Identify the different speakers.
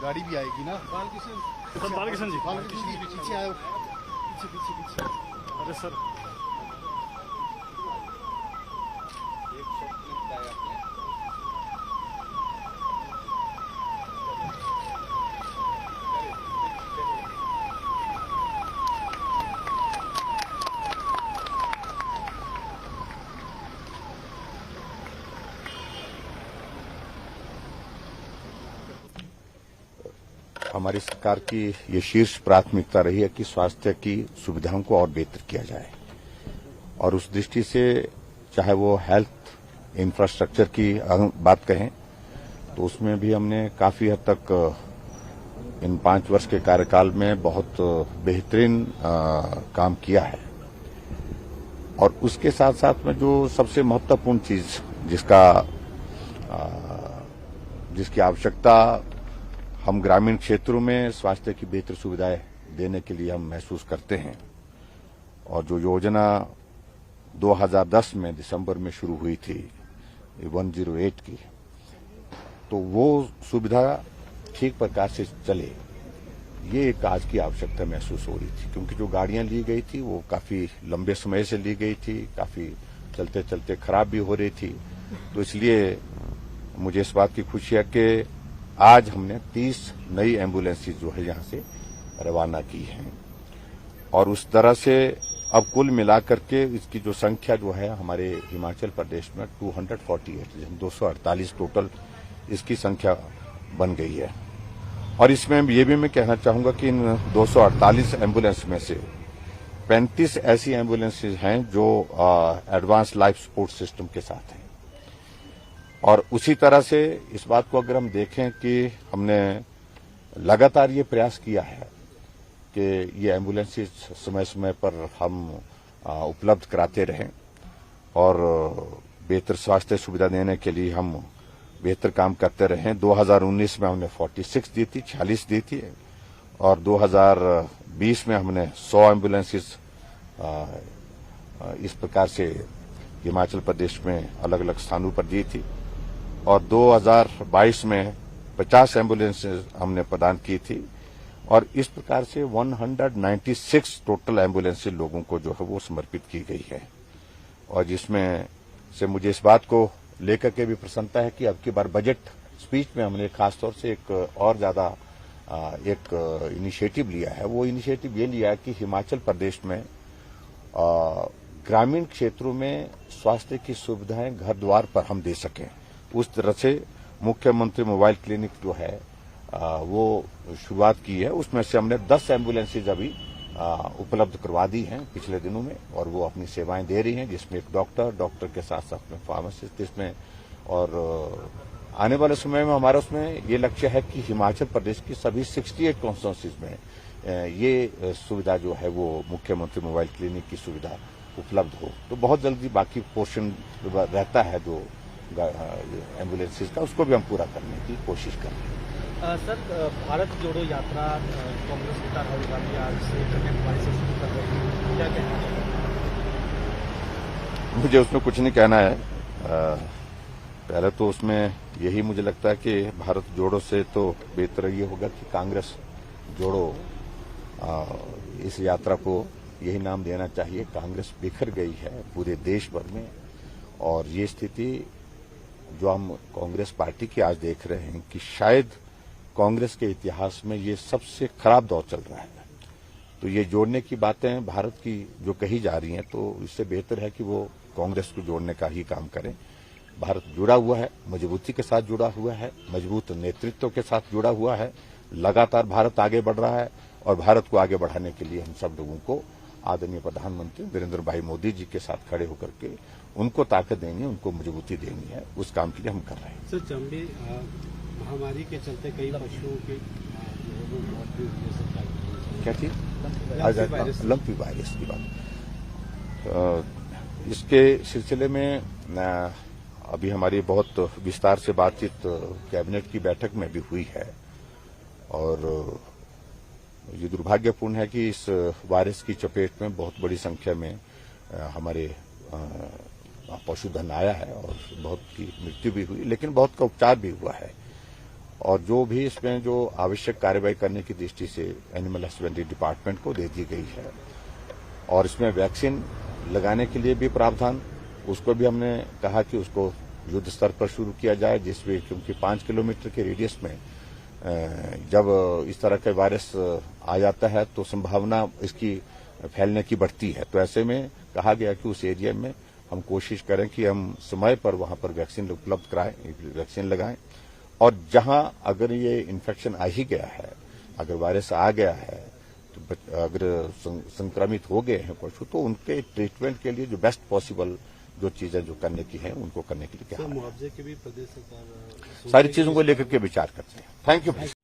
Speaker 1: गाड़ी भी आएगी ना।
Speaker 2: बालकिशन जी,
Speaker 1: पीछे आयो, पीछे पीछे पीछे।
Speaker 2: अरे सर
Speaker 3: हमारी सरकार की ये शीर्ष प्राथमिकता रही है कि स्वास्थ्य की सुविधाओं को और बेहतर किया जाए, और उस दृष्टि से चाहे वो हेल्थ इंफ्रास्ट्रक्चर की बात कहें तो उसमें भी हमने काफी हद तक इन 5 वर्ष के कार्यकाल में बहुत बेहतरीन काम किया है। और उसके साथ साथ में जो सबसे महत्वपूर्ण चीज जिसकी आवश्यकता हम ग्रामीण क्षेत्रों में स्वास्थ्य की बेहतर सुविधाएं देने के लिए हम महसूस करते हैं, और जो योजना 2010 में दिसंबर में शुरू हुई थी 108 की, तो वो सुविधा ठीक प्रकार से चले, ये एक आज की आवश्यकता महसूस हो रही थी। क्योंकि जो गाड़ियां ली गई थी वो काफी लंबे समय से ली गई थी, काफी चलते चलते खराब भी हो रही थी। तो इसलिए मुझे इस बात की खुशी है कि आज हमने 30 नई एम्बुलेंसेज जो है यहां से रवाना की हैं, और उस तरह से अब कुल मिलाकर के इसकी जो संख्या जो है हमारे हिमाचल प्रदेश में 248 टोटल इसकी संख्या बन गई है। और इसमें ये भी मैं कहना चाहूंगा कि इन 248 एम्बुलेंस में से 35 ऐसी एम्बुलेंसेज हैं जो एडवांस लाइफ सपोर्ट सिस्टम के साथ हैं। और उसी तरह से इस बात को अगर हम देखें कि हमने लगातार ये प्रयास किया है कि ये एम्बुलेंसेज समय समय पर हम उपलब्ध कराते रहें, और बेहतर स्वास्थ्य सुविधा देने के लिए हम बेहतर काम करते रहें। 2019 में हमने 46 दी थी, और 2020 में हमने 100 एम्बुलेंसेज इस प्रकार से हिमाचल प्रदेश में अलग अलग स्थानों पर दी थी, और 2022 में 50 एम्बुलेंसेज हमने प्रदान की थी, और इस प्रकार से 196 टोटल एम्बुलेंसेज लोगों को जो है वो समर्पित की गई है। और जिसमें से मुझे इस बात को लेकर के भी प्रसन्नता है कि अब की बार बजट स्पीच में हमने खासतौर से एक और ज्यादा एक इनिशिएटिव लिया है। वो इनिशिएटिव ये लिया है कि हिमाचल प्रदेश में ग्रामीण क्षेत्रों में स्वास्थ्य की सुविधाएं घर द्वार पर हम दे सकें। उस तरह से मुख्यमंत्री मोबाइल क्लिनिक जो है वो शुरुआत की है। उसमें से हमने 10 एम्बुलेंसेज अभी उपलब्ध करवा दी हैं पिछले दिनों में, और वो अपनी सेवाएं दे रही हैं, जिसमें एक डॉक्टर के साथ साथ में फार्मासिस्ट इसमें। और आने वाले समय में हमारा उसमें ये लक्ष्य है कि हिमाचल प्रदेश की सभी 68 कॉन्स्टिट्यूंसीज में ये सुविधा जो है वो मुख्यमंत्री मोबाइल क्लिनिक की सुविधा उपलब्ध हो। तो बहुत जल्दी बाकी पोर्शन रहता है जो एम्बुलेंसेज का, उसको भी हम पूरा करने की कोशिश कर रहे हैं।
Speaker 2: सर, भारत जोड़ो यात्रा कांग्रेस नेता राहुल गांधी आज से कन्याकुमारी से शुरू कर रहे हैं, क्या कहना है?
Speaker 3: मुझे उसमें कुछ नहीं कहना है। पहले तो उसमें यही मुझे लगता है कि भारत जोड़ो से तो बेहतर ये होगा कि कांग्रेस जोड़ो इस यात्रा को यही नाम देना चाहिए। कांग्रेस बिखर गई है पूरे देश भर में, और ये स्थिति जो हम कांग्रेस पार्टी की आज देख रहे हैं कि शायद कांग्रेस के इतिहास में ये सबसे खराब दौर चल रहा है। तो ये जोड़ने की बातें भारत की जो कही जा रही हैं, तो इससे बेहतर है कि वो कांग्रेस को जोड़ने का ही काम करें। भारत जुड़ा हुआ है, मजबूती के साथ जुड़ा हुआ है, मजबूत नेतृत्व के साथ जुड़ा हुआ है। लगातार भारत आगे बढ़ रहा है, और भारत को आगे बढ़ाने के लिए हम सब लोगों को आदरणीय प्रधानमंत्री नरेंद्र भाई मोदी जी के साथ खड़े होकर के उनको ताकत देनी है, उनको मजबूती देनी है। उस काम के लिए हम कर रहे हैं।
Speaker 4: सर, चंबी महामारी के चलते कई पशुओं के
Speaker 3: क्या चीज लंपी वायरस की बात, इसके सिलसिले में अभी हमारी बहुत विस्तार से बातचीत कैबिनेट की बैठक में भी हुई है, और ये दुर्भाग्यपूर्ण है कि इस वायरस की चपेट में बहुत बड़ी संख्या में हमारे पशुधन आया है, और बहुत की मृत्यु भी हुई, लेकिन बहुत का उपचार भी हुआ है। और जो भी इसमें जो आवश्यक कार्रवाई करने की दृष्टि से एनिमल हस्बेंड्री डिपार्टमेंट को दे दी गई है। और इसमें वैक्सीन लगाने के लिए भी प्रावधान, उसको भी हमने कहा कि उसको युद्ध स्तर पर शुरू किया जाए, जिसमें क्योंकि 5 किलोमीटर के रेडियस में जब इस तरह का वायरस आ जाता है तो संभावना इसकी फैलने की बढ़ती है। तो ऐसे में कहा गया कि उस एरिया में हम कोशिश करें कि हम समय पर वहां पर वैक्सीन उपलब्ध कराएं, वैक्सीन लगाएं। और जहां अगर ये इन्फेक्शन आ ही गया है, अगर वायरस आ गया है, तो अगर संक्रमित हो गए हैं पशु, तो उनके ट्रीटमेंट के लिए जो बेस्ट पॉसिबल जो चीजें जो करने की हैं उनको करने के लिए क्या
Speaker 4: मुआवजे के भी प्रदेश सरकार
Speaker 3: सारी चीजों को लेकर के विचार करते हैं। Thank you.